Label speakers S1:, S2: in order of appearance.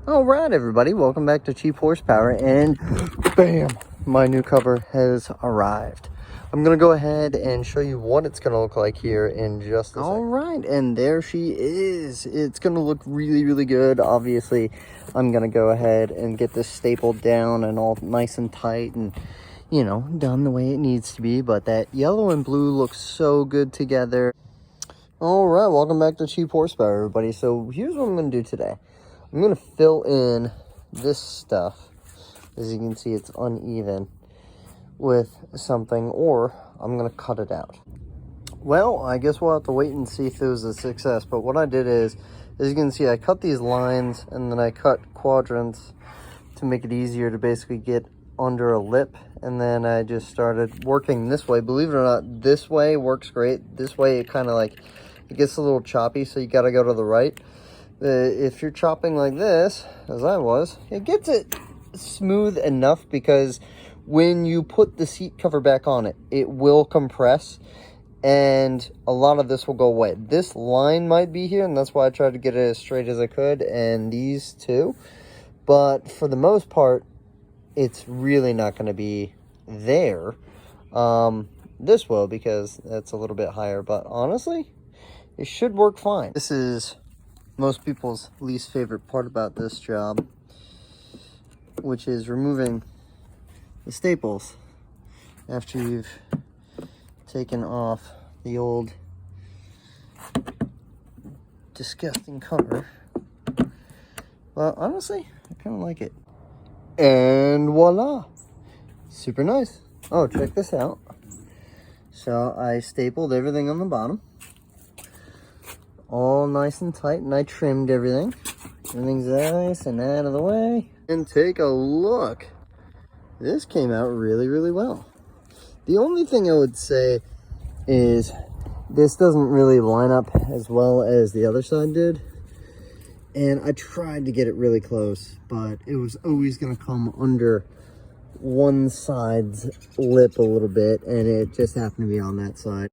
S1: All right, everybody, welcome back to Cheap Horsepower, and bam, my new cover has arrived. I'm gonna go ahead and show you what it's gonna look like here in just a second. All right, and there she is. It's gonna look really, really good. Obviously, I'm gonna go ahead and get this stapled down and all nice and tight and, you know, done the way it needs to be, but that yellow and blue looks so good together. All right, welcome back to Cheap Horsepower, everybody. So here's what I'm gonna do today. I'm going to fill in this stuff, as you can see it's uneven, with something, or I'm going to cut it out. Well, I guess we'll have to wait and see if it was a success, but what I did is, as you can see, I cut these lines, and then I cut quadrants to make it easier to basically get under a lip, and then I just started working this way. Believe it or not, this way works great. This way it kind of like, it gets a little choppy, so you got to go to the right. If you're chopping like this, as I was, it gets it smooth enough because when you put the seat cover back on it, it will compress and a lot of this will go away. This line might be here, and that's why I tried to get it as straight as I could, and these too. But for the most part, it's really not going to be there. This will, because that's a little bit higher, but honestly, it should work fine. This is most people's least favorite part about this job, which is removing the staples after you've taken off the old disgusting cover. Well, honestly, I kind of like it. And voila, super nice. Oh, check this out. So I stapled everything on the bottom, all nice and tight, and I trimmed everything. Everything's nice and out of the way. And take a look. This came out really, really well. The only thing I would say is this doesn't really line up as well as the other side did. And I tried to get it really close, but it was always going to come under one side's lip a little bit, and it just happened to be on that side.